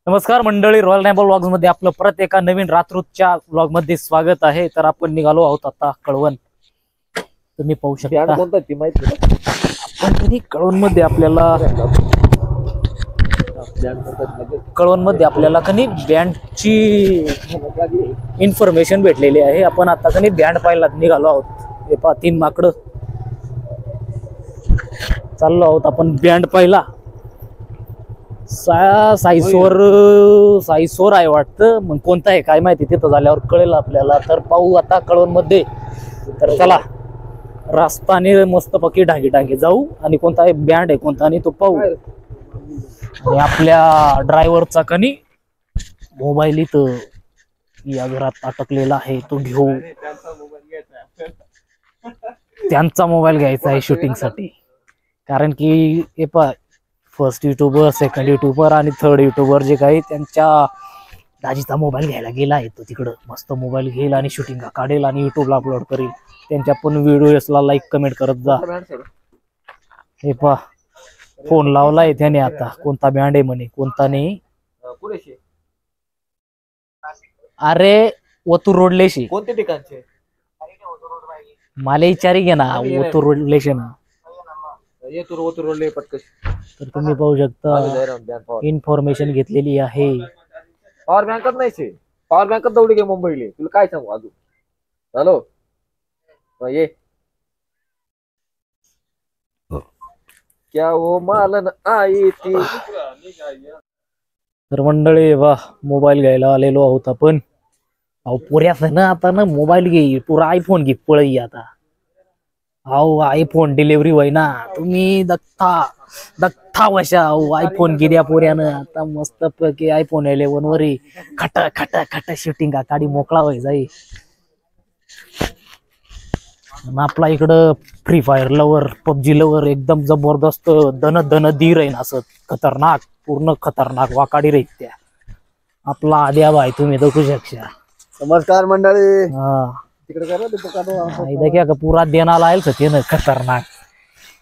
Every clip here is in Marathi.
नमस्कार मंडळी, रॉयल रॅम्बल व्लॉग्स मध्ये आपलं परत एका नवीन रात्रच्या व्लॉग मध्ये स्वागत आहे। तर आपण निघालो आहोत आता कळवण। तुम्ही पाहू शकता कोणता ती माहिती आपण कळवण मध्ये आपल्याला कनी बँडची इन्फॉर्मेशन भेटलेली आहे। आपण आता कनी बँड पाहायला निघालो आहोत। हे पहा, 3 माकडं चाललो आहोत आपण बँड पाहायला। साईसोर आहे वाटतं, मग कोणता आहे काय माहिती, तिथं झाल्यावर कळेल आपल्याला। तर पाहू आता कळवण मध्ये। तर चला, रस्ताने मस्त पक्की डांगे जाऊ आणि कोणता आहे बँड आहे कोणता आणि तो पाहू। आणि आपल्या ड्रायव्हरचा कनी मोबाईल इथं या घरात अटकलेला आहे, तो घेऊ। त्यांचा मोबाईल घ्यायचा आहे शूटिंग साठी, कारण की हे पहा, फर्स्ट युट्यूबर, सेकंड युट्यूबर आणि थर्ड युट्यूबर जे काही, त्यांच्या दाजीचा मोबाईल घ्यायला गेला आहे। तो तिकडं मस्त मोबाईल घेईल आणि शूटिंग काढेल आणि युट्यूबला अपलोड करेल। त्यांच्या पण व्हिडिओसला लाईक कमेंट करत जा। हे पहा, फोन लावलाय त्याने आता, कोणता बँड आहे म्हणे, कोणता नाही। अरे ओतूर रोडलेशी कोणत्या ठिकाणचे मला विचारी घे ना, ओतूर रोडलेशी ना। तर तुम्ही पाहू शकता इन्फॉर्मेशन घेतलेली आहे। पॉवर बँकच नाही, पॉवर बँकच दौडी घे मुंबईले। तुला काय सांगू अजून। हॅलो ये क्या वो मालन आई ती। तर मंडळी, वाह, मोबाईल घ्यायला आलेलो आहोत आपण। अहो पुऱ्याच ना आता ना मोबाईल घे, पुरा आयफोन घे पळई आता। अहो आयफोन डिलिव्हरी होय ना, तुम्ही दत्ता वशा आयफोन गिर्या पोऱ्यानं आता मस्त पैकी आयफोन 11 वर खट शूटिंग काढी मोकळा व्हाय जाई। आपला इकडं free fire lover, PUBG lover एकदम जबरदस्त दन धीर आहे ना, असं खतरनाक, पूर्ण खतरनाक वाकाडी रहित त्या आपला आद्या भाई, तुम्ही बघू शकता। नमस्कार मंडळी। हा, तिकडे करा ते देखा का पूरा देना लायल ते ना खतरनाक।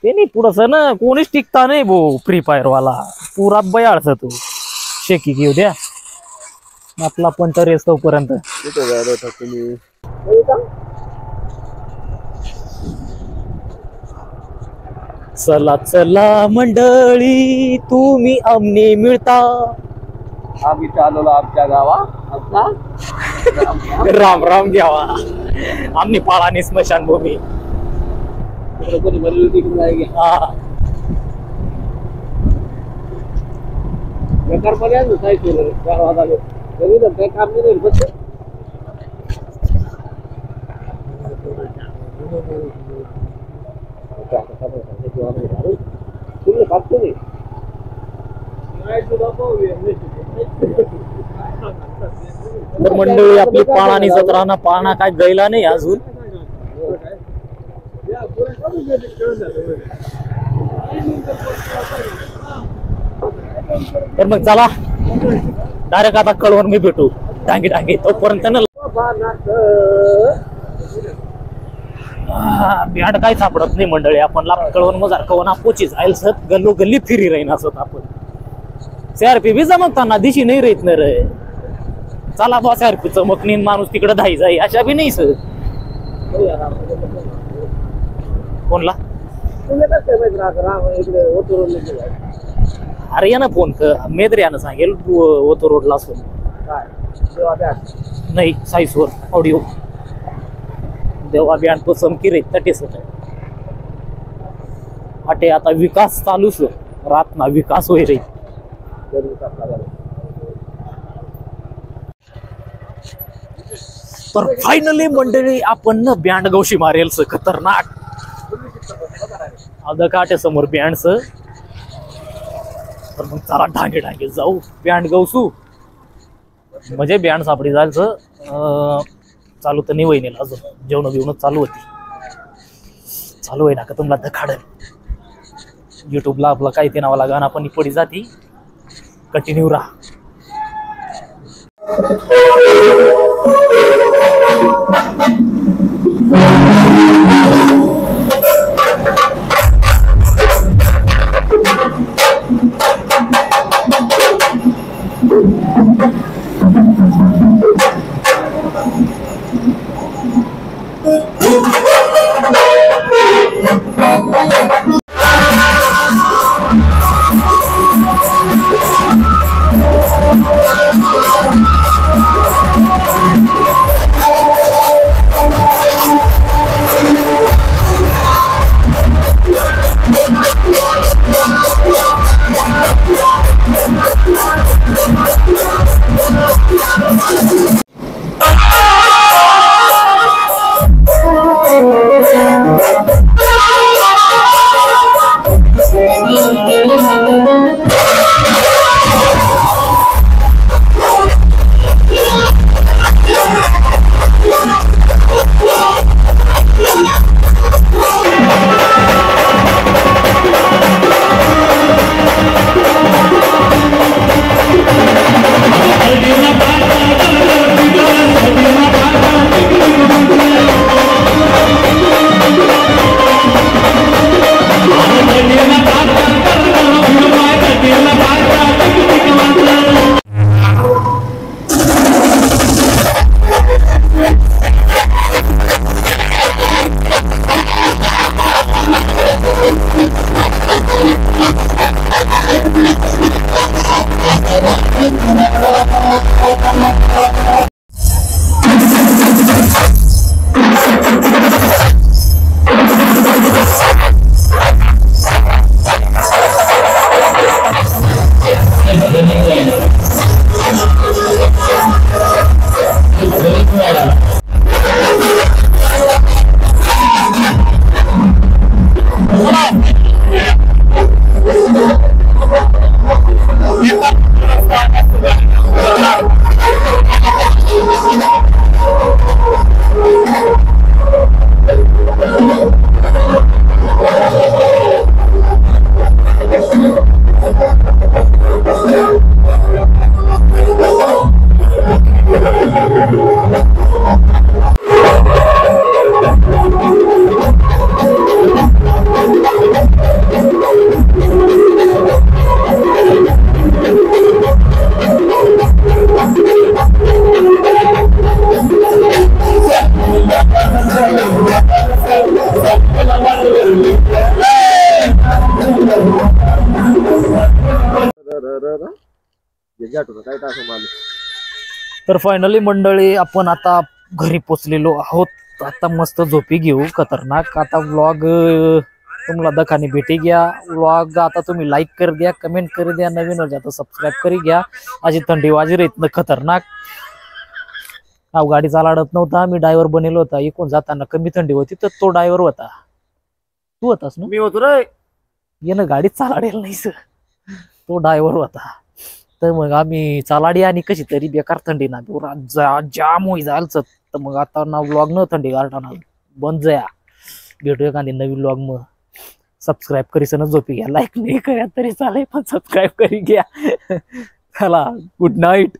ते नाही पुढंच ना कोणीच टिकता नाही भो, फ्री फायर वाला पुरा बयाळच तू शेकी घेऊ द्या आपला पंटर येतो पर्यंत। चला चला मंडळी, तुम्ही आमने मिळता, आम्ही चालवलो आमच्या गावा। राम राम घ्यावा, आम्ही पाळाने स्मशानभूमी। तर मंडळी, आपली पाळानी जत्रा ना, पाळणा काय गैला नाही अजून। तर मग चला डायरेक्ट आता कळवण मी भेटू डांगे तोपर्यंत ना बँड काय सापडत नाही मंडळी। आपण कळवण मजार कवना पोची जाईल सत, गल्लो गल्ली फिरी राहीन असत आपण। CRP बी चमकताना दिशी नाही राहत ना रे। चला बा, CRP चमकनीन माणूस तिकडे धाई जाई अशा बी नाही सर। कोणला अरे या ना फोन कर, मेद्र्यानं सांगेल ओतो रोडला असून नाही साईसवर ऑडिओ देवा बँड तो चमकी रे तटेस अटे। आता विकास चालूच रात ना, विकास होई रे। तर फायनली मंडळी, आपण ना बँड गवशी मारेल खतरनाक अद काटे समोर बँडच। तर मग चला डांगे जाऊ बँड गवसू, म्हणजे बँड सापडी जायचं। चालू तर नाही वहिनीला अजून, जेवण बिवणच चालू होती, चालू आहे ना का तुम्हाला दखाड। युट्यूबला आपला काही ते नावाला गाणं पण पडी जाती, कंटिन्यू राहा। काय टाकू मला. तर फायनली मंडळी आपण आता घरी पोचलेलो आहोत. आता मस्त झोपी घेऊ खतरनाक. आता व्लॉग तुम्हाला दखाने भेटी घ्या. व्लॉग आता तुम्ही लाईक कर द्या, कमेंट कर द्या, नवीन हो जातं सबस्क्राईब करी घ्या. अशी थंडी वाजी राहत खतरनाक. अहो गाडी चालाडत नव्हता, मी ड्रायव्हर बनेलो होता. इकडून जाताना कमी थंडी होती तर तो ड्रायव्हर होता. तू होतास ना? मी होतो रे. येणं गाडीत चालाडेल नाही सर, तो ड्रायव्हर होता. तर मग आम्ही चालाडी आणि कशी तरी बेकार थंडी ना जाम होई जायचं. तर मग आता ना व्लॉग न थंडी गारठाना बंद जाया. भेटूया एखादी नवीन व्लॉग. मग सबस्क्राईब करीसनच झोपी घ्या. लाईक नाही करा तरी चालेल पण सबस्क्राईब करी घ्या. चला गुड नाईट.